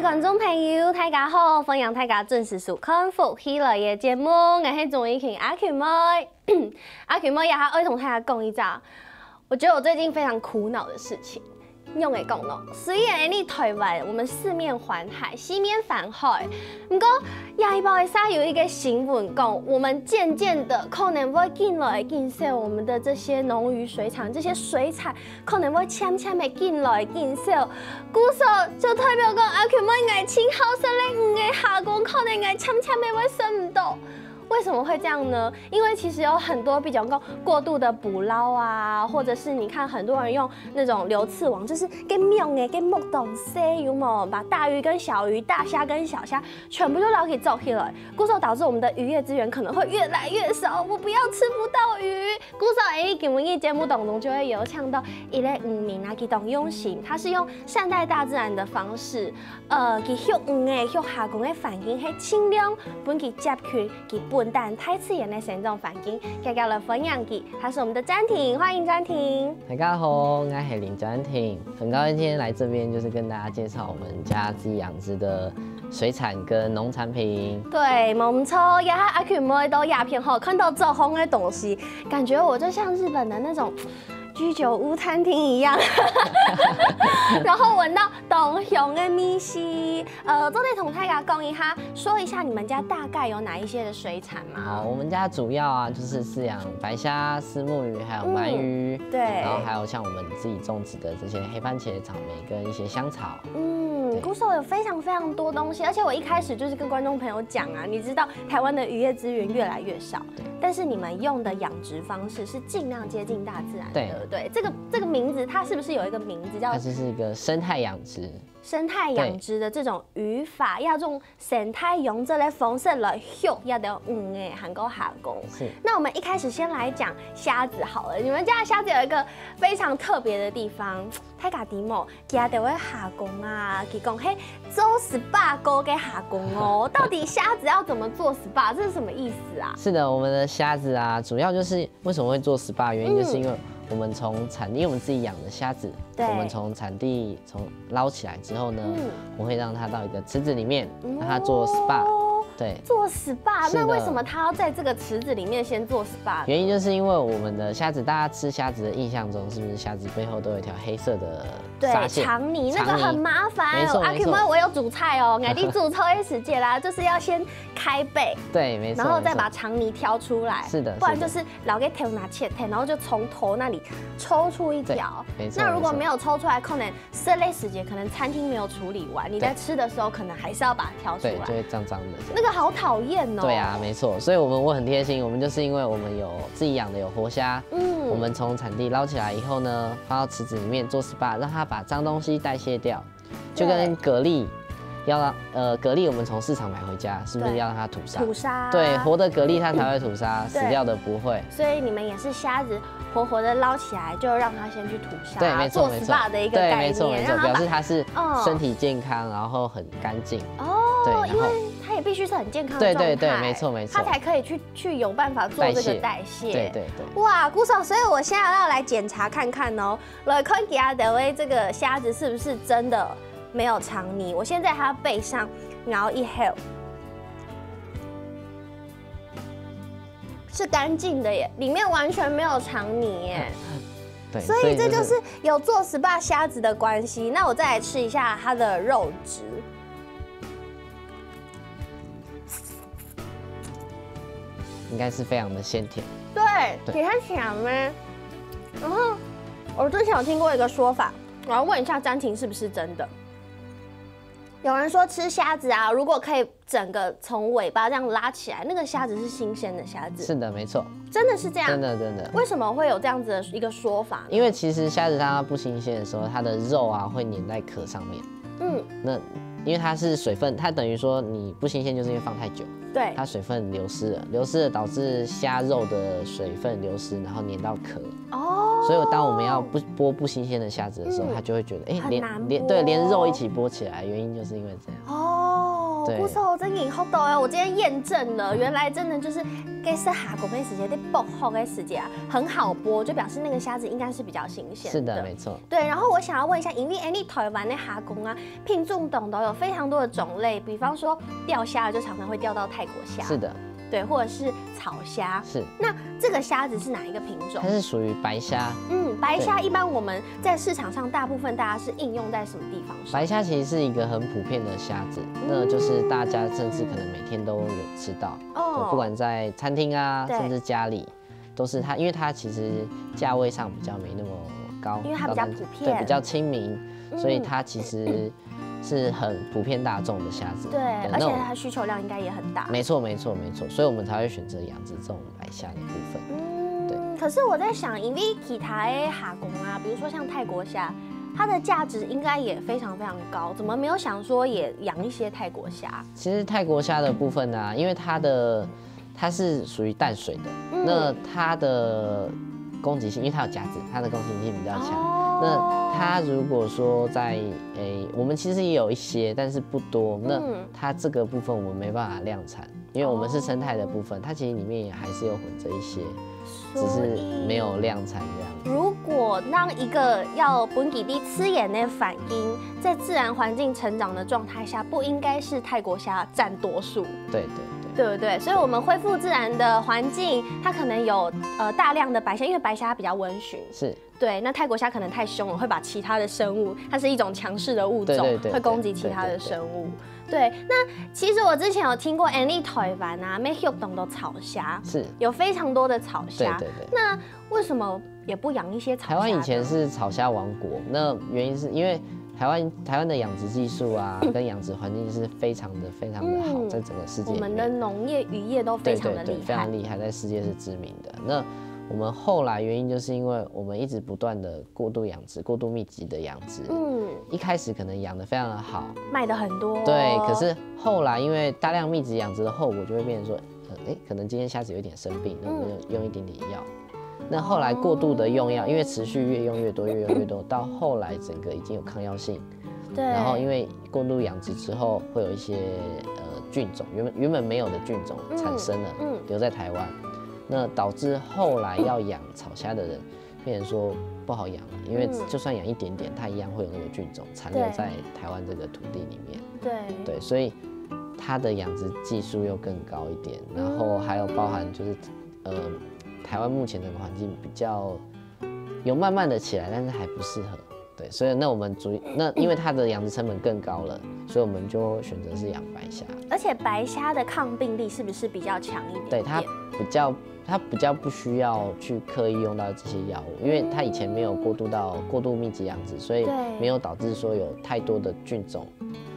观众朋友，大家好，欢迎大家准时收看福喜来的节目。我是钟怡婷阿 Q 妹，阿 Q 妹也还爱同大家讲一下，我觉得我最近非常苦恼的事情。用来讲咯，虽然你台湾我们四面环海，西面环海，不过亚一包的沙有一个新闻讲，我们渐渐的可能会进来减少我们的这些农渔水产，这些水产可能会渐渐的进来减少。故说就代表讲阿 Q 妹爱青好色咧，五个下降可能爱渐渐的会升唔到。为什么会这样呢？因为其实有很多比较过度的捕捞啊，或者是你看很多人用那种流刺网，就是跟命的跟木东西有冇把大鱼跟小鱼、大虾跟小虾全部都捞起走起来，故所导致我们的渔业资源可能会越来越少。我不要吃不到鱼。故所今日节目当中就会有唱到一类渔民啊，佢当用心，他是用善待大自然的方式，佢向鱼的向下降的环境係尽量本佢接佢佢本。但太自然的生长环境，介绍了分享给，他是我们的詹婷，欢迎詹婷。大家好，我是林詹婷，很高兴今天来这边，就是跟大家介绍我们家自己养殖的水产跟农产品。对，没错，也和阿 Q 妹都鸦片后看到这红的东西，感觉我就像日本的那种居酒屋餐厅一样，然后闻到东雄的米西，都得同大家讲一下，说一下你们家大概有哪一些的水产吗？好，我们家主要啊就是饲养白虾、虱目鱼，还有鳗鱼，对，然后还有像我们自己种植的这些黑番茄、草莓跟一些香草。鼓手有非常多东西，而且我一开始就是跟观众朋友讲啊，你知道台湾的渔业资源越来越少，但是你们用的养殖方式是尽量接近大自然，对不对？这个名字它是不是有一个名字叫？它就是一个生态养殖。生态养殖的这种渔法，要用生态用这类方式来养，要的韩国下工。是。那我们一开始先来讲虾子好了，你们家的虾子有一个非常特别的地方。太家底某家就会下工啊，佢讲嘿做 SPA 锅给下工哦。到底虾子要怎么做 SPA？ 这是什么意思啊？是的，我们的虾子啊，主要就是为什么会做 SPA， 原因就是因为我们从产地，我们自己养的虾子，我们从产地捞起来之后呢，我会让它到一个池子里面，让它做 SPA。对，做 SPA， 那为什么它要在这个池子里面先做 SPA？ 原因就是因为我们的虾子，大家吃虾子的印象中，是不是虾子背后都有一条黑色的纱线？对，肠泥那个很麻烦。没错，阿 Q 妹，我有煮菜哦，我的煮超一时间啦，就是要先开背，对，没错，然后再把肠泥挑出来。是的，不然就是老给头拿切头，然后就从头那里抽出一条。没错。那如果没有抽出来，可能色类时节，可能餐厅没有处理完，你在吃的时候可能还是要把它挑出来，对，就会脏脏的。那个好讨厌哦。对啊，没错。所以我很贴心，我们就是因为我们有自己养的有活虾，我们从产地捞起来以后呢，放到池子里面做 SPA， 让它把脏东西代谢掉，就跟蛤蜊。要让蛤蜊我们从市场买回家，是不是要让它吐沙？吐沙。对，活的蛤蜊它才会吐沙，死掉的不会。所以你们也是虾子活活的捞起来，就让它先去吐沙，对，没错，做 SPA 的一个概念，对，没错，表示它是身体健康，然后很干净。哦，对，因为它也必须是很健康的状态，对，没错，它才可以去有办法做这个代谢。对。哇，鼓手，所以我现在要来检查看看哦，来看给阿德威这个虾子是不是真的没有肠泥。我先在它背上挠一下，是干净的耶，里面完全没有肠泥耶。对，所以这就是有做 SPA 虾子的关系。那我再来吃一下它的肉质，应该是非常的鲜甜。对，也很甜吗？然后我之前有听过一个说法，我要问一下詹婷是不是真的？有人说吃虾子啊，如果可以整个从尾巴这样拉起来，那个虾子是新鲜的虾子。是的，没错。真的是这样？真的。为什么会有这样子的一个说法呢？因为其实虾子它不新鲜的时候，它的肉啊会粘在壳上面。那因为它是水分，它等于说你不新鲜，就是因为放太久，对，它水分流失了导致虾肉的水分流失，然后粘到壳。哦，所以当我们要剥不新鲜的虾子的时候，它就会觉得连肉一起剥起来，原因就是因为这样。哦，不错，真以后到我今天验证了，原来真的就是给是下锅的时间，得剥好的时间很好剥，就表示那个虾子应该是比较新鲜的。是的，没错。对，然后我想要问一下，因为台湾的虾公啊，品种都有非常多的种类，比方说钓虾就常常会钓到泰国虾。是的。对，或者是草虾。是。那这个虾子是哪一个品种？它是属于白虾。白虾一般我们在市场上大部分大家是应用在什么地方上？白虾其实是一个很普遍的虾子，那就是大家甚至可能每天都有吃到。哦。不管在餐厅啊，甚至家里，都是它，因为它其实价位上比较没那么高，因为它比较普遍，对，比较亲民，所以它其实是很普遍大众的虾子。对，而且它需求量应该也很大。没错，所以我们才会选择养殖这种白虾的部分。对。可是我在想，因为其他的虾公啊，比如说像泰国虾，它的价值应该也非常非常高，怎么没有想说也养一些泰国虾？其实泰国虾的部分呢，因为它是属于淡水的，那它的攻击性，因为它有夹子，它的攻击性比较强。那它如果说在我们其实也有一些，但是不多。那它这个部分我们没办法量产，因为我们是生态的部分，它其实里面也还是有混着一些，只是没有量产这样。如果让一个要本基地吃盐的反应，在自然环境成长的状态下，不应该是泰国虾占多数？对不对？所以我们恢复自然的环境，它可能有大量的白虾，因为白虾比较温驯。是。对，那泰国虾可能太凶了，会把其他的生物，它是一种强势的物种，会攻击其他的生物。对，那其实我之前有听过台湾啊，没有懂的草虾，是有非常多的草虾。对。那为什么也不养一些草虾？台湾以前是草虾王国，那原因是因为台湾的养殖技术啊，跟养殖环境是非常的好，在整个世界里面，我们的农业、渔业都非常的厉害，非常厉害，在世界是知名的。那我们后来原因就是因为我们一直不断的过度养殖、过度密集的养殖，一开始可能养得非常的好，卖的很多，对。可是后来因为大量密集养殖的后果，就会变成说，可能今天虾子有点生病，那我们用一点点药。那后来过度的用药，因为持续越用越多，到后来整个已经有抗药性，对。然后因为过度养殖之后，会有一些菌种，原本没有的菌种产生了，留在台湾。那导致后来要养草虾的人，变成说不好养了，因为就算养一点点，它一样会有那个菌种残留在台湾这个土地里面。对，所以它的养殖技术又更高一点，然后还有包含就是台湾目前这个环境比较有慢慢的起来，但是还不适合。对，所以那我们因为它的养殖成本更高了，所以我们就选择是养白虾。而且白虾的抗病力是不是比较强一点？对，它比较不需要去刻意用到这些药物，因为它以前没有过度密集养殖，所以没有导致说有太多的菌种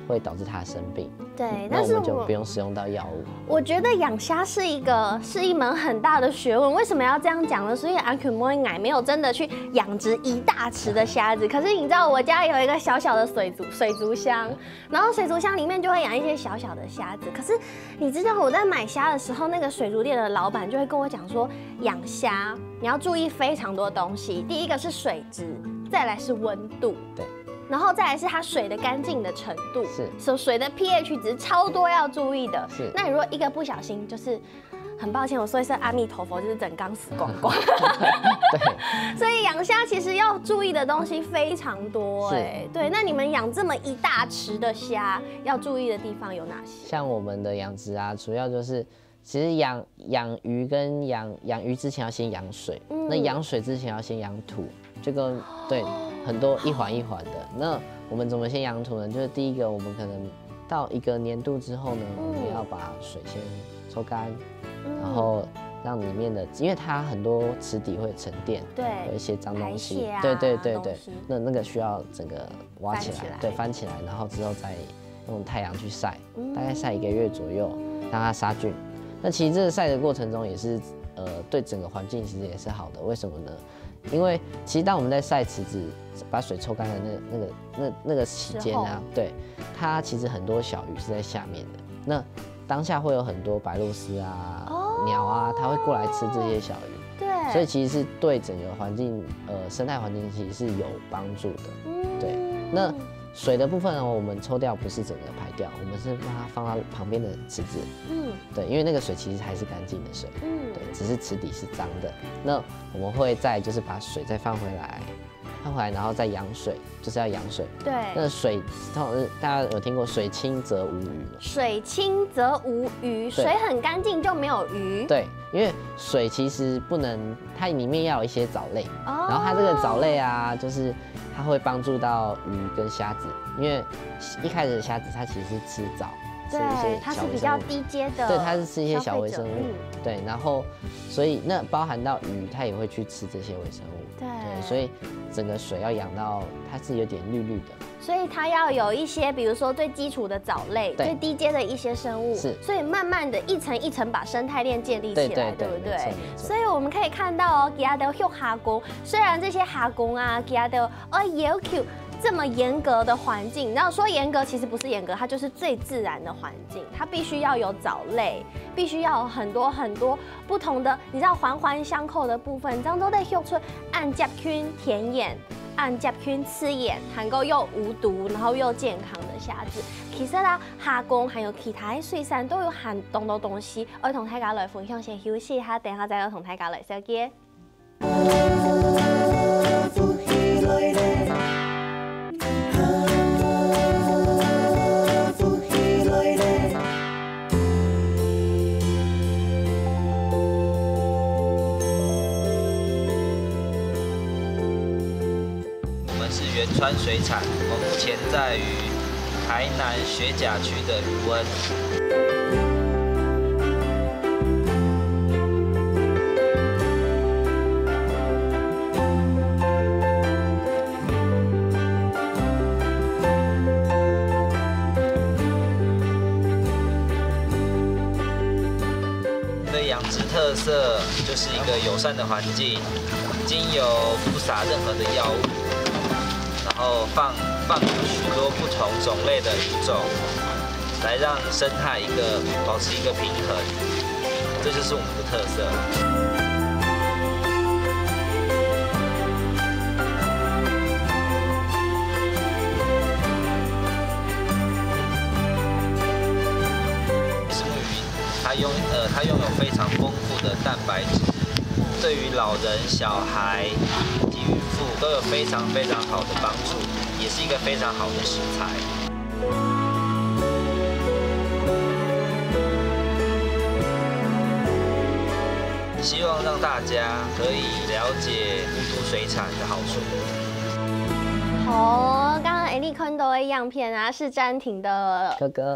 会导致它生病。对，那我们就不用使用到药物。我觉得养虾是一门很大的学问。为什么要这样讲呢？所以阿 Q 莫奶没有真的去养殖一大池的虾子，可是你知道我家有一个小小的水族箱，然后水族箱里面就会养一些小小的虾子。可是你知道我在买虾的时候，那个水族店的老板就会跟我讲说，养虾你要注意非常多东西。第一个是水质，再来是温度。对。然后再来是它水的干净的程度，是水的 pH 值超多要注意的。是，那你如果一个不小心，就是很抱歉，我说一声阿弥陀佛，就是整缸死光光。对，所以养虾其实要注意的东西非常多对，那你们养这么一大池的虾，要注意的地方有哪些？像我们的养殖啊，主要就是其实养鱼跟养鱼之前要先养水，那养水之前要先养土，这个对。很多一环一环的，那我们怎么先养土呢？就是第一个，我们可能到一个年度之后呢，我们要把水先抽干，然后让里面的，因为它很多池底会沉淀，对，有一些脏东西，对，那个需要整个挖起来，对，翻起来，然后之后再用太阳去晒，大概晒1个月左右，让它杀菌。那其实这个晒的过程中也是对整个环境其实也是好的，为什么呢？因为其实当我们在晒池子，把水抽干的那个期间啊，对，它其实很多小鱼是在下面的。那当下会有很多白鹭鸶啊、鸟啊，它会过来吃这些小鱼。对，所以其实是对整个环境，生态环境其实是有帮助的。对，那水的部分呢，我们抽掉不是整个排掉，我们是把它放到旁边的池子。对，因为那个水其实还是干净的水。对，只是池底是脏的。那我们会再就是把水再放回来，然后再养水，就是要养水。对，那水通常是大家有听过水清则无鱼吗？水清则无鱼，水很干净就没有鱼。对，因为水其实不能，它里面要有一些藻类，然后它这个藻类啊，就是它会帮助到鱼跟虾子，因为一开始的虾子它其实是吃藻。对，它是比较低阶的，对，它是吃一些小微生物，对，然后所以那包含到鱼，它也会去吃这些微生物，对，所以整个水要养到它是有点绿绿的，所以它要有一些，比如说最基础的藻类，最低阶的一些生物，是，所以慢慢的一层一层把生态链建立起来，对不对？所以我们可以看到哦，其他的有虾公，虽然这些虾公啊，其他的也有 Q。这么严格的环境，然后说严格其实不是严格，它就是最自然的环境，它必须要有藻类，必须要有很多很多不同的，你知道环环相扣的部分，这样都在秀出按甲菌甜眼、按甲菌吃眼，能够又无毒，然后又健康的虾子。其实啦，虾公还有其他的水产都有很多东西，我同大家来分享，先休息一下，等下再同大家来小結。原川水产，我目前在于台南学甲区的渔温。的养殖特色就是一个友善的环境，经由不撒任何的药物。然后放许多不同种类的鱼种，来让生态保持一个平衡，这就是我们的特色。石目鱼它拥有非常丰富的蛋白质，对于老人、小孩以及孕妇都有非常非常好的帮助，也是一个非常好的食材。希望让大家可以了解无毒水产的好处。好，刚刚Ellie看到的样片啊，是詹婷的哥哥、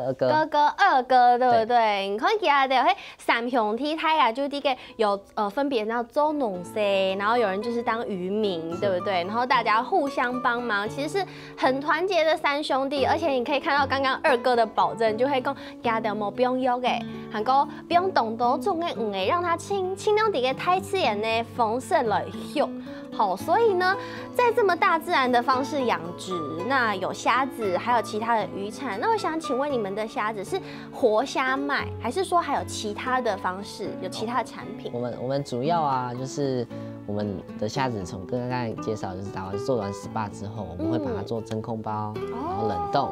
二哥，对不对？你看其他的嘿，三兄弟他呀，就第一个有分别要做农事，然后有人就是当渔民，对不对？然后大家互相帮忙，其实是很团结的三兄弟。而且你可以看到刚刚二哥的保证，就会讲家的冇不用忧嘅，还个不用动刀种嘅唔嘅，让它轻量啲嘅太刺眼呢，丰盛来用。好，所以呢，在这么大自然的方式养殖，那有虾子，还有其他的渔产。那我想请问你们的虾子是活虾卖，还是说还有其他的方式，有其他的产品？我们主要啊，就是我们的虾子从刚才介绍，就是做完 SPA 之后，我们会把它做真空包，然后冷冻。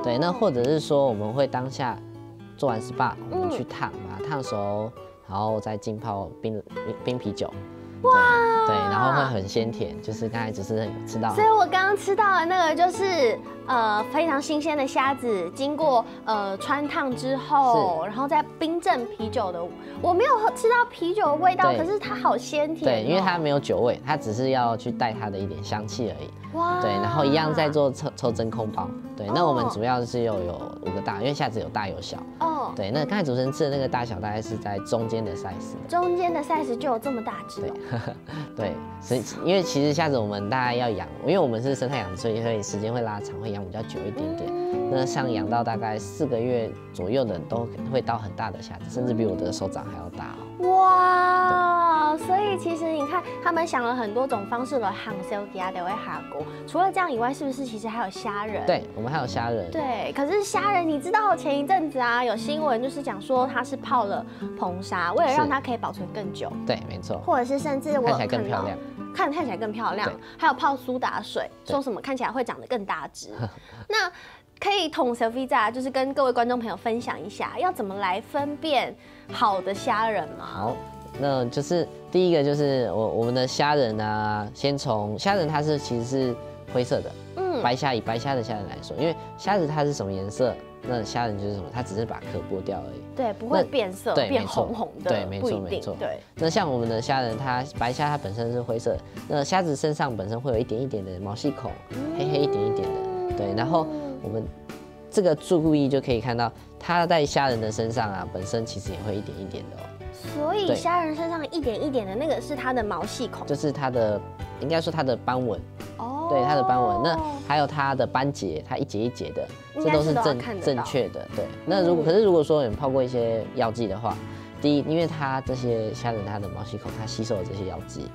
对，那或者是说我们会当下做完 SPA，我们去烫，把它烫熟，然后再浸泡冰啤酒。哇！对，然后会很鲜甜，就是刚才只是有吃到。所以我刚刚吃到的那个就是非常新鲜的虾子，经过穿烫之后，然后再冰镇啤酒的。我没有吃到啤酒的味道，可是它好鲜甜。对，因为它没有酒味，它只是要去带它的一点香气而已。哇！对，然后一样在做抽真空包。对，那我们主要是有5个大，因为虾子有大有小。对，那刚才主持人吃的那个大小大概是在中间的 size。中间的 size 就有这么大只。对，对，所以因为其实虾子我们大概要养，因为我们是生态养殖，所以时间会拉长，会养比较久一点点。那像养到大概4个月左右的都会到很大的虾子，甚至比我的手掌还要大哦。哇，所以其实你看，他们想了很多种方式来行销给他的会下锅。除了这样以外，是不是其实还有虾仁？对，我们还有虾仁。对，可是虾仁，你知道前一阵子啊，有新闻就是讲说它是泡了硼砂，为了让它可以保存更久。对，没错。或者是甚至我看起来更漂亮。看起来更漂亮，还有泡苏打水，说什么看起来会长得更大只。那可以同 Sophia 就是跟各位观众朋友分享一下，要怎么来分辨好的虾仁吗？好，那就是第一个就是我们的虾仁啊，先从虾仁它其实是灰色的，白虾以白虾的虾仁来说，因为虾子它是什么颜色，那虾仁就是什么，它只是把壳剥掉而已。对，不会变色，变红红的。对，没错没错。对，那像我们的虾仁，它白虾它本身是灰色的，那虾子身上本身会有一点一点的毛细孔，黑黑一点一点的。对，然后我们这个注意就可以看到，它在虾仁的身上啊，本身其实也会一点一点的哦。所以虾仁身上一点一点的那个是它的毛细孔，就是它的，应该说它的斑纹。哦，对，它的斑纹，那还有它的斑节，它一节一节的，这都是正确的。对，那可是如果说你泡过一些药剂的话，第一，因为它这些虾仁它的毛细孔它吸收了这些药剂，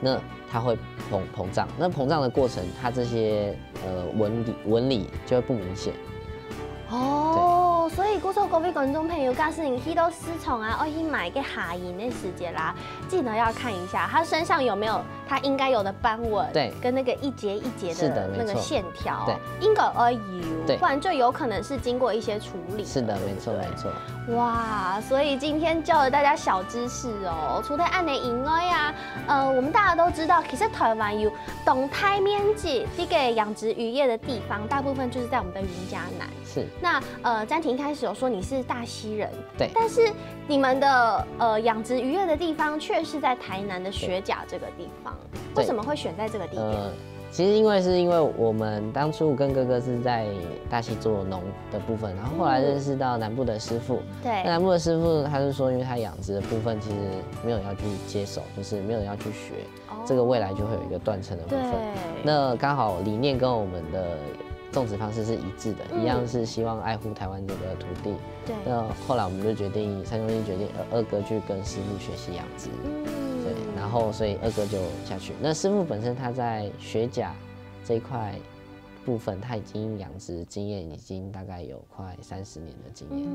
那它会膨胀，那膨胀的过程，它这些纹理就会不明显。哦，所以各位观众朋友，假使你去到市场啊，去买一个虾仁的时间啦，记得要看一下它身上有没有它应该有的斑纹，对，跟那个一节一节的那个线条，对，应该要有，对，不然就有可能是经过一些处理。是的，没错没错。哇，所以今天教了大家小知识哦。除了按的以外呀，我们大家都知道，其实台湾有动态面积这个养殖渔业的地方，大部分就是在我们的云嘉南。是。那詹婷一开始有说你是大溪人，对，但是你们的养殖渔业的地方却是在台南的学甲这个地方，为什么会选在这个地点？其实因为我们当初跟哥哥是在大溪做农的部分，然后后来认识到南部的师傅。对，那南部的师傅他是说，因为他养殖的部分其实没有人要去接手，就是没有人要去学，这个未来就会有一个断层的部分。那刚好理念跟我们的种植方式是一致的，一样是希望爱护台湾这个土地。对，那后来我们就决定3兄弟决定二哥去跟师傅学习养殖。对，然后所以二哥就下去。那师傅本身他在学甲这一块部分，他已经养殖经验已经大概有快30年的经验。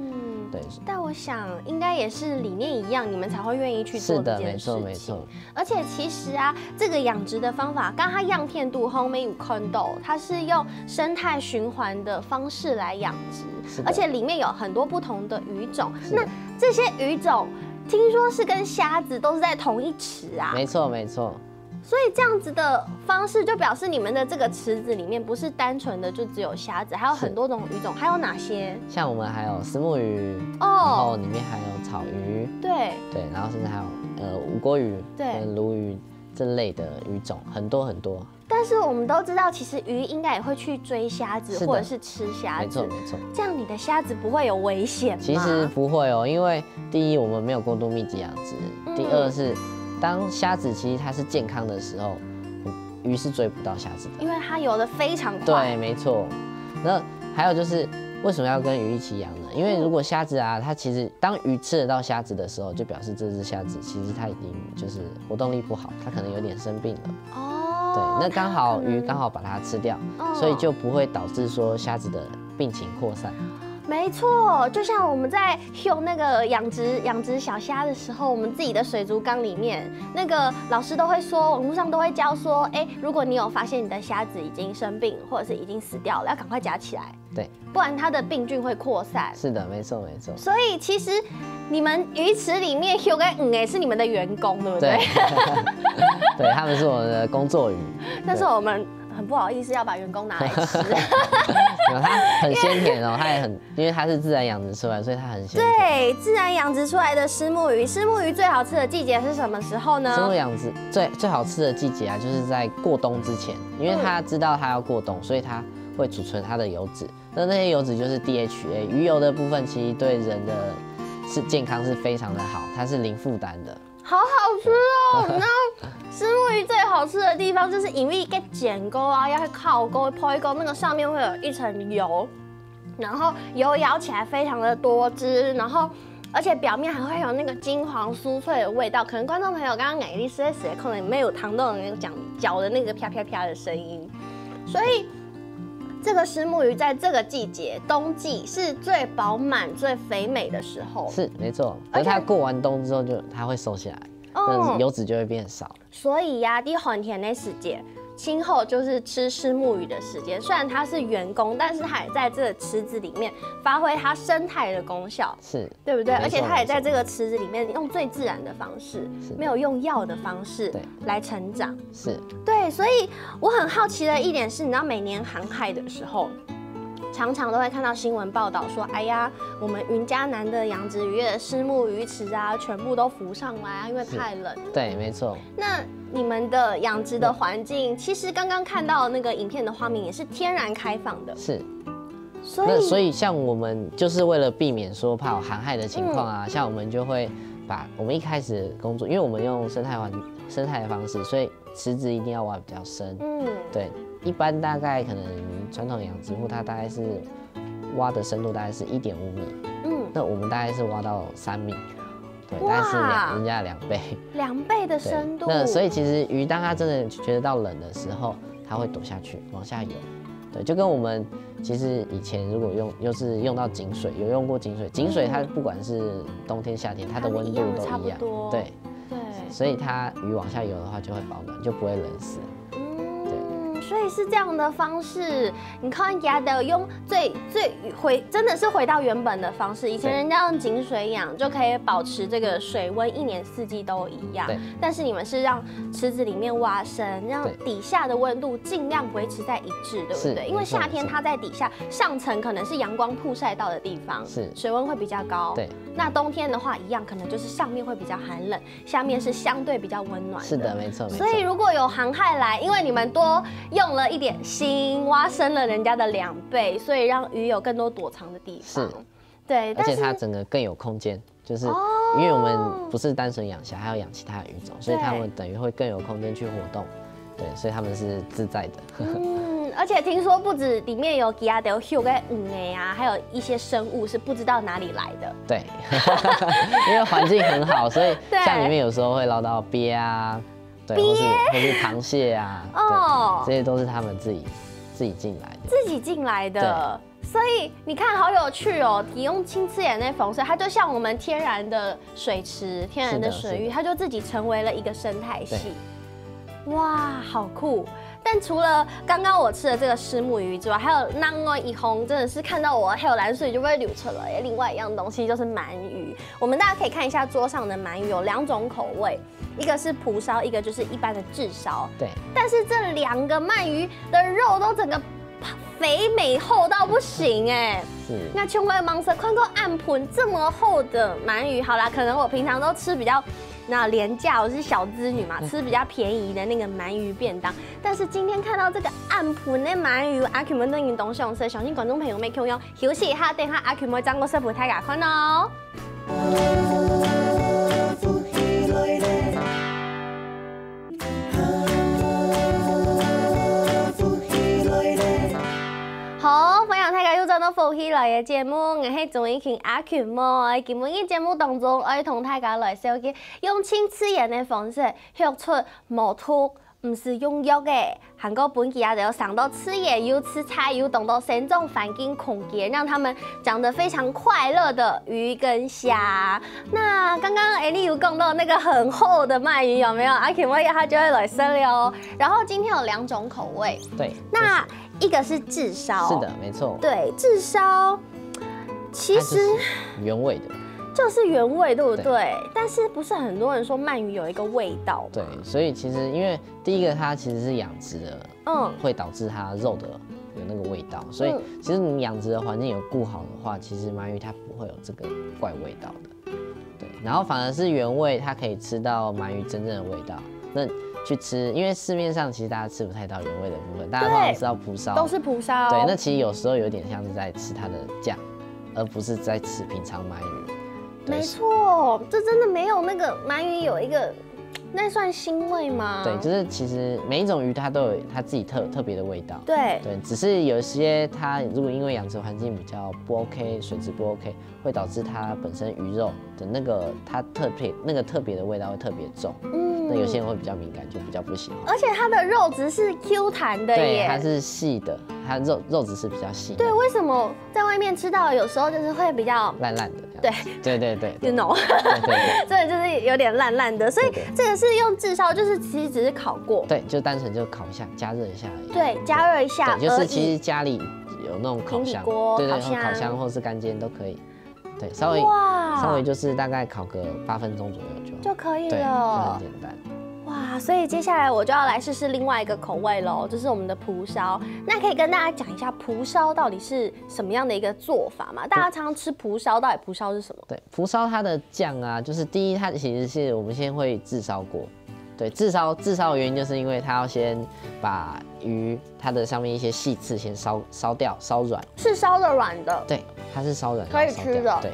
对。但我想应该也是理念一样，你们才会愿意去做这件事情。是的，没错没错。而且其实啊，这个养殖的方法，刚它样片度后面有看到，它是用生态循环的方式来养殖，而且里面有很多不同的鱼种。那这些鱼种，听说是跟虾子都是在同一池啊？没错没错。所以这样子的方式就表示你们的这个池子里面不是单纯的就只有虾子，还有很多种鱼种，还有哪些？像我们还有虱目鱼，然后里面还有草鱼，对，然后甚至还有无锅鱼跟鲈鱼这类的鱼种，很多很多。但是我们都知道，其实鱼应该也会去追虾子或者是吃虾子，没错没错。这样你的虾子不会有危险吗？其实不会哦，因为第一我们没有过度密集养殖，第二是当虾子其实它是健康的时候，鱼是追不到虾子的，因为它游得非常快。对，没错。那还有就是为什么要跟鱼一起养呢？因为如果虾子啊，它其实当鱼吃得到虾子的时候，就表示这只虾子其实它已经就是活动力不好，它可能有点生病了。对，那刚好鱼刚好把它吃掉，所以就不会导致说虾子的病情扩散。没错，就像我们在用那个养殖小虾的时候，我们自己的水族缸里面，那个老师都会说，网络上都会教说，如果你有发现你的虾子已经生病或者是已经死掉了，要赶快夹起来，对，不然它的病菌会扩散。是的，没错没错。所以其实你们鱼池里面有个是你们的员工，对不对？对，他们是我们的工作鱼。但是我们很不好意思要把员工拿来吃。它很鲜甜哦，它也很，因为它是自然养殖出来，所以它很鲜甜。对，自然养殖出来的虱目鱼，虱目鱼最好吃的季节是什么时候呢？虱目养殖最好吃的季节啊，就是在过冬之前，因为它知道它要过冬，所以它会储存它的油脂。那些油脂就是 DHA， 鱼油的部分其实对人的健康是非常的好，它是零负担的。好好吃哦！那鱼最好吃的地方就是因为给剪钩啊，要去烤钩、剖钩，那个上面会有一层油，然后油舀起来非常的多汁，然后而且表面还会有那个金黄酥脆的味道。可能观众朋友刚刚眼力实在可能没有糖豆的那个嚼的那个啪啪啪的声音，所以这个虱目鱼在这个季节冬季是最饱满、最肥美的时候。是没错，可是它过完冬之后它会瘦下来，但油脂就会变少。所以呀，在寒天的时节，今后就是吃虱目鱼的时间。虽然它是员工，但是它也在这个池子里面发挥它生态的功效，是，对不对？而且它也在这个池子里面用最自然的方式，没有用药的方式来成长。是，对，所以我很好奇的一点是，你知道每年航海的时候，常常都会看到新闻报道说，哎呀，我们云嘉南的养殖渔业的虱目鱼池啊，全部都浮上来啊，因为太冷。对，没错。那你们的养殖的环境，其实刚刚看到那个影片的画面也是天然开放的。是。所以像我们就是为了避免说怕有寒害的情况啊，像我们就会把我们一开始的工作，因为我们用生态的方式，所以池子一定要挖比较深。对。一般大概可能传统养殖户，它大概是挖的深度大概是1.5米，那我们大概是挖到3米，对，大概是人家的2倍，2倍的深度。那所以其实鱼当它真的觉得到冷的时候，它会躲下去往下游，对，就跟我们其实以前如果用到井水，有用过井水它不管是冬天夏天，它的温度都一样，对，所以它鱼往下游的话就会保暖，就不会冷死。所以是这样的方式，你看亚的用真的是回到原本的方式。以前人家用井水养就可以保持这个水温1年4季都一样，但是你们是让池子里面挖深，让底下的温度尽量维持在一致，对不对？因为夏天它在底下上层可能是阳光曝晒到的地方，水温会比较高。对，那冬天的话一样，可能就是上面会比较寒冷，下面是相对比较温暖的。是的，没错。所以如果有航海来，因为你们多用了一点心，挖深了人家的2倍，所以让鱼有更多躲藏的地方。是，对，而且它整个更有空间，就是因为我们不是单纯养虾，还要养其他的鱼种，所以它们等于会更有空间去活动。对，所以他们是自在的。而且听说不止里面有其他的有个鱼啊，还有一些生物是不知道哪里来的。对，因为环境很好，所以像里面有时候会捞到鳖啊。对，或是螃蟹啊，这些都是他们自己进来的。自己进来的，所以你看好有趣哦！你用青刺眼那缝线，它就像我们天然的水池、天然的水域，它就自己成为了一个生态系。哇，好酷！但除了刚刚我吃的这个虱目鱼之外，还有另外一红，真的是看到我还有蓝水就会流出来。另外一样东西就是鳗鱼，我们大家可以看一下桌上的鳗鱼有2种口味，一个是蒲烧，一个就是一般的炙烧。对，但是这2个鳗鱼的肉都整个肥美厚到不行哎。是。那琼威芒色看过暗盆这么厚的鳗鱼，好啦，可能我平常都吃比较。那廉价，我是小资女嘛，吃比较便宜的那个鳗鱼便当。但是今天看到这个暗盆的鳗鱼，阿 Q 们都已经懂上色，相信观众朋友没空用休息一下，等下阿 Q 们张个色谱太假看哦。好，欢迎大家又走到福喜来嘅节目，我是钟意群阿群妹。今日嘅节目当中，我同大家来小嘅用青刺眼嘅方式，学出模图，唔是用药嘅。韩国本地啊，就上到吃野又吃菜又懂得生长环境空间，让他们长得非常快乐的鱼跟虾。那刚刚艾丽有讲到那个很厚的鳗鱼有没有？阿 Q 妹他就会来生了。然后今天有2种口味，对，那一个是炙烧，是的，没错，对，炙烧其实原味的。就是原味，对不对？但是不是很多人说鳗鱼有一个味道？对，所以其实因为第一个它其实是养殖的，会导致它肉的有那个味道，所以其实你养殖的环境有顾好的话，其实鳗鱼它不会有这个怪味道的。对，然后反而是原味，它可以吃到鳗鱼真正的味道。那去吃，因为市面上其实大家吃不太到原味的部分，大家通常吃到蒲烧，都是蒲烧。对，那其实有时候有点像是在吃它的酱，而不是在吃平常鳗鱼。没错，这真的没有那个鳗鱼有一个那算腥味吗？对，就是其实每一种鱼它都有它自己特别的味道。对，只是有些它如果因为养殖环境比较不 OK， 水质不 OK， 会导致它本身鱼肉的那个它特别的味道会特别重。那有些人会比较敏感，就比较不喜欢。而且它的肉质是 Q 弹的耶，对，它是细的，它肉质是比较细的。对，为什么在外面吃到有时候就是会比较烂的？对，you know， 对，所以就是有点烂的，所以这个是用炙烧，就是其实只是烤过。对，就单纯就烤一下，加热一下而已。对，加热一下而已。就是其实家里有那种烤箱，对，烤箱或是干煎都可以。对，稍微就是大概烤个8分钟左右就可以了，对，就很简单。哇，所以接下来我就要来试试另外一个口味喽，就是我们的蒲烧。那可以跟大家讲一下蒲烧到底是什么样的一个做法吗？大家常常吃蒲烧，到底蒲烧是什么？对，蒲烧它的酱啊，就是第一，它其实是我们先会炙烧过。对，炙烧的原因就是因为它要先把鱼它的上面一些细刺先烧掉，烧软。是烧的软的？对，它是烧软，可以吃的。对。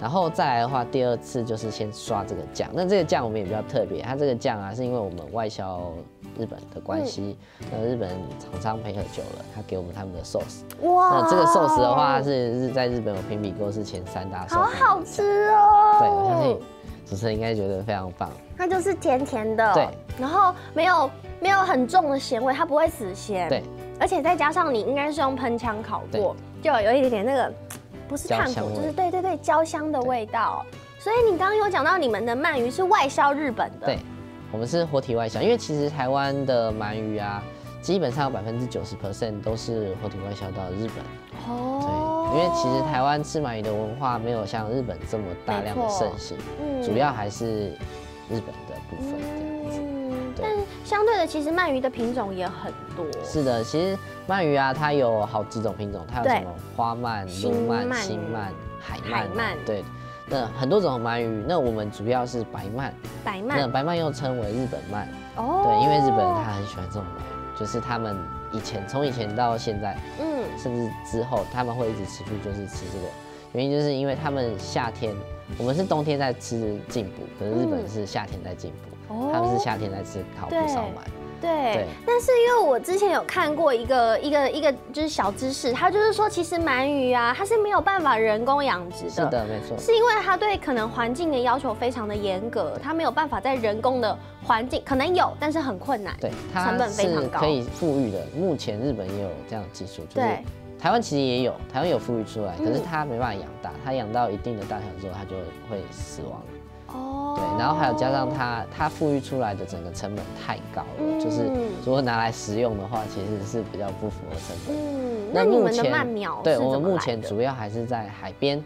然后再来的话，第二次就是先刷这个酱。那这个酱我们也比较特别，它这个酱啊，是因为我们外销日本的关系，日本厂商配合久了，他给我们他们的寿司。哇！那这个寿司的话，是在日本有评比过是前3大寿司。好好吃哦！对，我相信主持人应该觉得非常棒。它就是甜甜的，对，然后没有很重的咸味，它不会死咸。对，而且再加上你应该是用喷枪烤过，就有一点那个。不是炭火，就是对焦香的味道。所以你刚刚有讲到你们的鳗鱼是外销日本的，对，我们是活体外销，因为其实台湾的鳗鱼啊，基本上90%都是活体外销到日本。哦，对，因为其实台湾吃鳗鱼的文化没有像日本这么大量的盛行，主要还是日本的部分这样子。但相对的，其实鳗鱼的品种也很多。是的，其实鳗鱼啊，它有好几种品种，它有什么花鳗、鲈鳗、新鳗、海鳗，对。那很多种鳗鱼，那我们主要是白鳗。那白鳗又称为日本鳗。哦。对，因为日本人他很喜欢这种鳗鱼，就是他们从以前到现在，甚至之后，他们会一直持续就是吃这个。原因就是因为他们夏天，我们是冬天在吃进补，可是日本是夏天在进补。他们是夏天在吃烤蒲烧鳗，对。但是因为我之前有看过一个就是小知识，它就是说其实鳗鱼啊，它是没有办法人工养殖的。是的，没错。是因为它对可能环境的要求非常的严格，它没有办法在人工的环境，可能有，但是很困难。对，成本非常高。可以复育的，目前日本也有这样的技术，就是台湾其实也有，台湾有复育出来，可是它没办法养大，它养到一定的大小之后，它就会死亡。哦，对，然后还有加上它富裕出来的整个成本太高了，就是如果拿来食用的话，其实是比较不符合成本。那你们的鳗苗对，我们目前主要还是在海边，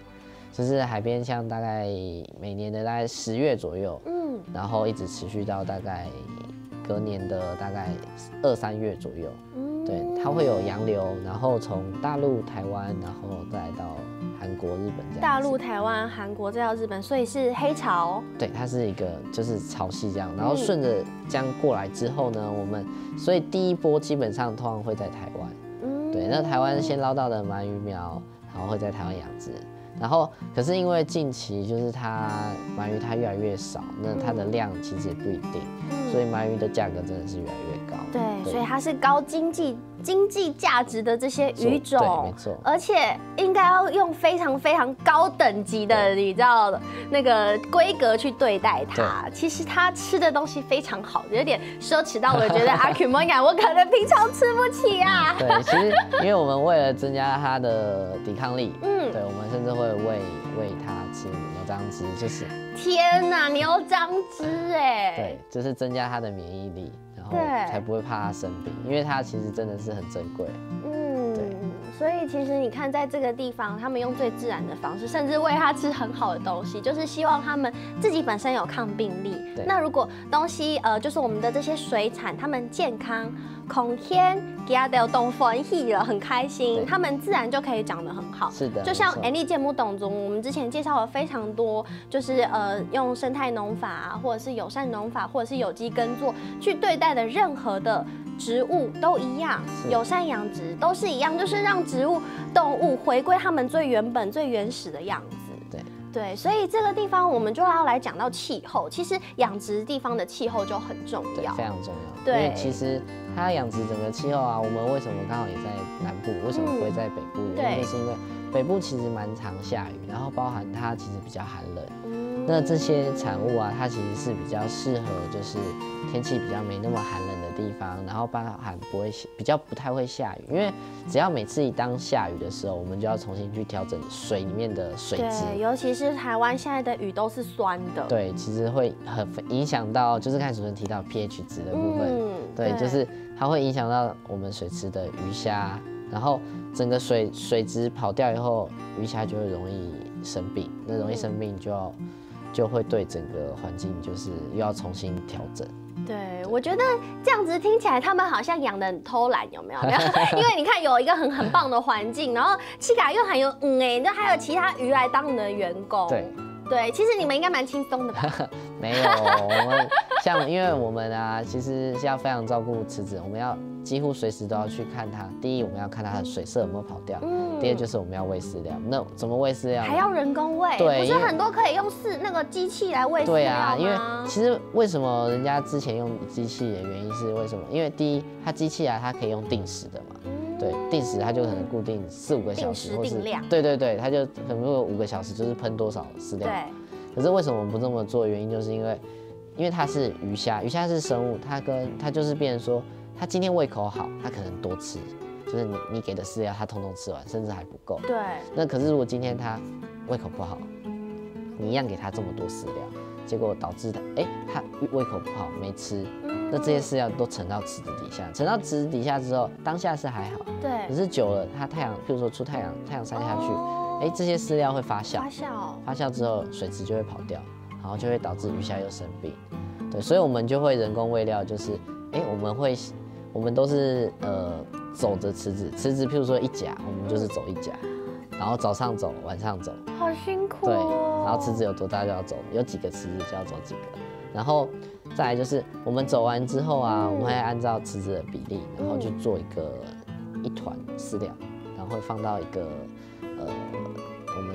就是海边像大概每年的大概10月左右，然后一直持续到大概隔年的大概2、3月左右。对，它会有洋流，然后从大陆、台湾，然后再到韩国、日本这样。大陆、台湾、韩国再到日本，所以是黑潮。对，它是一个就是潮汐这样，然后顺着这样过来之后呢，所以第一波基本上通常会在台湾。对，那台湾先捞到的鳗鱼苗，然后会在台湾养殖。然后，可是因为近期就是鳗鱼它越来越少，那它的量其实也不一定，所以鳗鱼的价格真的是越来越高。对，所以它是高经济价值的这些鱼种，对，没错，而且应该要用非常非常高等级的，你知道的那个规格去对待它。其实它吃的东西非常好，有点奢侈到我觉得阿 Q 梦我可能平常吃不起啊。对，其实因为我们为了增加它的抵抗力，对，我们甚至会喂它吃牛樟汁，就是天哪，牛樟汁哎，对，就是增加它的免疫力。然后才不会怕它生病，因为它其实真的是很珍贵。对，所以其实你看，在这个地方，他们用最自然的方式，甚至喂它吃很好的东西，就是希望他们自己本身有抗病力。那如果东西就是我们的这些水产，他们健康，孔天给它的动欢喜了，很开心，他们自然就可以长得很好。是的，就像Annie节目当中，我们之前介绍了非常多，就是用生态农法啊，或者是友善农法，或者是有机耕作去对待的任何的植物都一样，友善养殖都是一样，就是让植物、动物回归它们最原本、最原始的样子。对，所以这个地方我们就要来讲到气候。其实养殖地方的气候就很重要，非常重要。对，因为其实它养殖整个气候啊，我们为什么刚好也在南部，为什么不会在北部？原因就是因为北部其实蛮常下雨，然后包含它其实比较寒冷。那这些产物啊，它其实是比较适合就是天气比较没那么寒冷的地方，然后包含比较不太会下雨，因为只要每次一当下雨的时候，我们就要重新去调整水里面的水质。对，尤其是台湾现在的雨都是酸的。对，其实会很影响到，就是刚才主持人提到 pH 值的部分。对，就是它会影响到我们水池的鱼虾，然后整个水质跑掉以后，鱼虾就会容易生病，那容易生病就会对整个环境就是又要重新调整。对，我觉得这样子听起来他们好像养的很偷懒，有没有？因为你看有一个很棒的环境，然后七嘎又还有那还有其他鱼来当你的员工。对，其实你们应该蛮轻松的吧？没有，我们因为我们啊，其实是要非常照顾池子，我们要几乎随时都要去看它。第一，我们要看它的水色有没有跑掉；第二，就是我们要喂饲料。那怎么喂饲料？还要人工喂？对，不是很多可以用那个机器来喂饲料吗？对啊，因为其实为什么人家之前用机器的原因是为什么？因为第一，它机器啊，它可以用定时的嘛。对，定时它就可能固定4-5个小时，或是定量。对，它就可能如果5个小时就是喷多少饲料。对。可是为什么我们不这么做？原因就是因为它是鱼虾，鱼虾是生物，它就是变成说，它今天胃口好，它可能多吃，就是你给的饲料它通通吃完，甚至还不够。对。那可是如果今天它胃口不好，你一样给它这么多饲料，结果导致它胃口不好没吃，那这些饲料都沉到池子底下，沉到池子底下之后，当下是还好，对。可是久了，它譬如说出太阳晒下去，这些饲料会发酵，发酵之后水质就会跑掉，然后就会导致鱼虾又生病。对，所以我们就会人工喂料，就是我们都是走着池子，譬如说1甲，我们就是走1甲。然后早上走，晚上走，好辛苦。对，然后池子有多大就要走，有几个池子就要走几个。然后再来就是我们走完之后啊，我们会按照池子的比例，然后去做一团饲料，然后会放到一个我们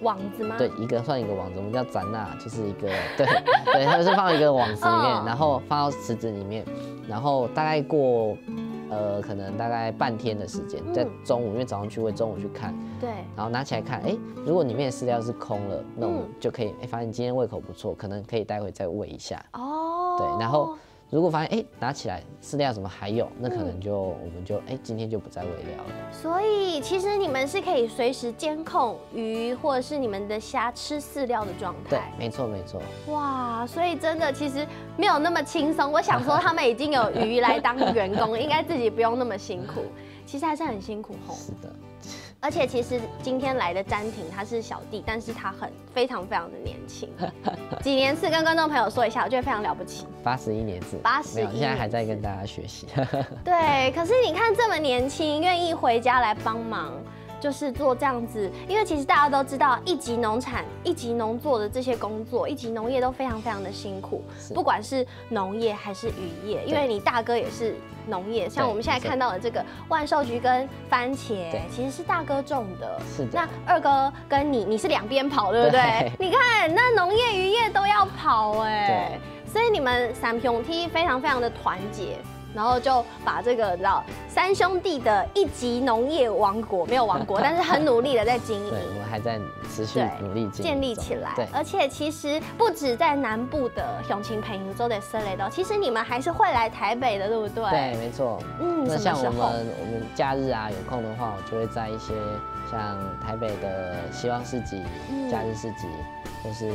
网子吗？对，算一个网子，我们叫展纳，就是一个对，它就是放一个网子里面，然后放到池子里面，然后大概过。可能大概半天的时间，在中午，因为早上去喂，中午去看，对，然后拿起来看，如果里面的饲料是空了，那我们就可以，发现今天胃口不错，可能可以待会再喂一下，对，然后如果发现拿起来饲料怎么还有，那可能我们就今天就不再喂料了。所以其实你们是可以随时监控鱼或者是你们的虾吃饲料的状态。对，没错。哇，所以真的其实没有那么轻松。我想说他们已经有鱼来当员工，应该自己不用那么辛苦，其实还是很辛苦吼。是的。而且其实今天来的詹婷他是小弟，但是他非常的年轻。几年次跟观众朋友说一下，我觉得非常了不起。81年次。81年。现在还在跟大家学习。对，可是你看这么年轻，愿意回家来帮忙，就是做这样子。因为其实大家都知道，一级农产、一级农作的这些工作，一级农业都非常的辛苦，不管是农业还是渔业。因为你大哥也是农业，像我们现在看到的这个万寿菊跟番茄，其实是大哥种的。是的。那二哥跟你是两边跑，对不对？你看，那农业、渔业都要跑所以你们三兄弟非常的团结。然后就把这个3兄弟的一级农业王国，没有王国，但是很努力的在经营。对，我们还在持续努力建立起来。对，而且其实不止在南部的永清朋友州的设雷道，其实你们还是会来台北的，对不对？对，没错。那像我们假日啊有空的话，我就会在一些像台北的希望市集、假日市集，或是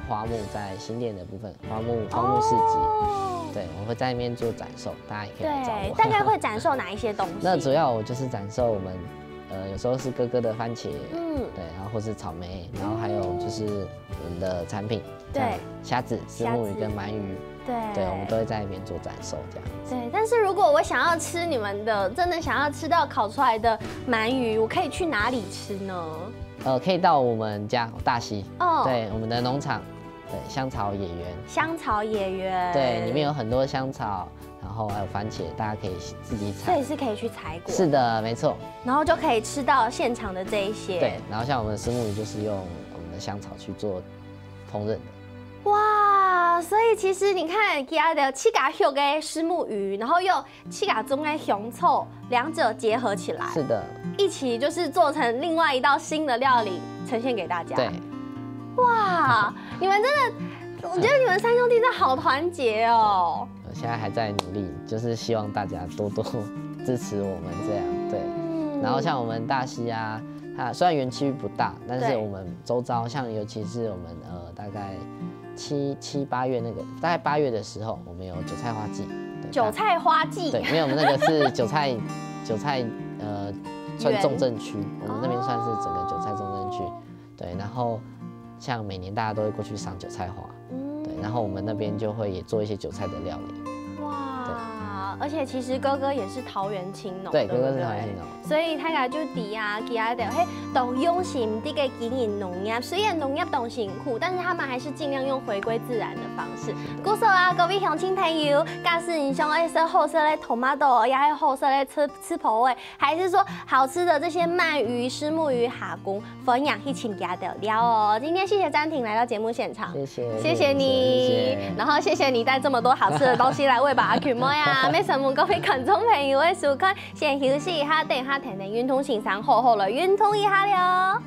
花木在新店的部分花木市集。对，我会在那边做展售，大家也可以来找我。大概会展售哪一些东西？那主要我就是展售我们，有时候是哥哥的番茄，对，然后或是草莓，然后还有就是我们的产品，对，虾子、虱目鱼跟鳗鱼，对，我们都会在那边做展售这样。对，但是如果我想要吃你们的，真的想要吃到烤出来的鳗鱼，我可以去哪里吃呢？可以到我们家大溪，对，我们的农场。对，香草野园，对，里面有很多香草，然后还有番茄，大家可以自己采，所以是可以去采果。是的，没错。然后就可以吃到现场的这一些。对，然后像我们的虱目鱼就是用我们的香草去做烹饪的。哇，所以其实你看，其他的七嘎肉的虱目鱼，然后又七嘎中的熊臭，两者结合起来，是的，一起就是做成另外一道新的料理呈现给大家。对，哇，你们真的，我觉得你们三兄弟真的好团结哦。我现在还在努力，就是希望大家多多支持我们这样。对，然后像我们大溪啊，它虽然园区不大，但是我们周遭像尤其是我们大概7、8月那个，大概8月的时候，我们有韭菜花季。韭菜花季。对，没有，我们那个是韭菜算重镇区，我们那边算是整个韭菜重镇区。对，然后像每年大家都会过去赏韭菜花，对，然后我们那边就会也做一些韭菜的料理。哇，而且其实哥哥也是桃园青农，对，哥哥是桃园青农，所以他家就伫啊，其他的嘿，都用心这个经营农业。虽然农业都辛苦，但是他们还是尽量用回归自然的方式。鼓手啊，各位乡亲朋友，假使你想要吃好吃的 tomato， 也有好吃的吃泡味，还是说好吃的这些鳗鱼、虱目鱼、蛤蜊，分享一起家的料哦。今天谢谢詹婷来到节目现场，谢谢你，然后谢谢你带这么多好吃的东西来喂饱阿 Q 妹啊！没什么各位观众朋友的收看，先休息一下，等一下听听运动欣赏好好的运动一下了。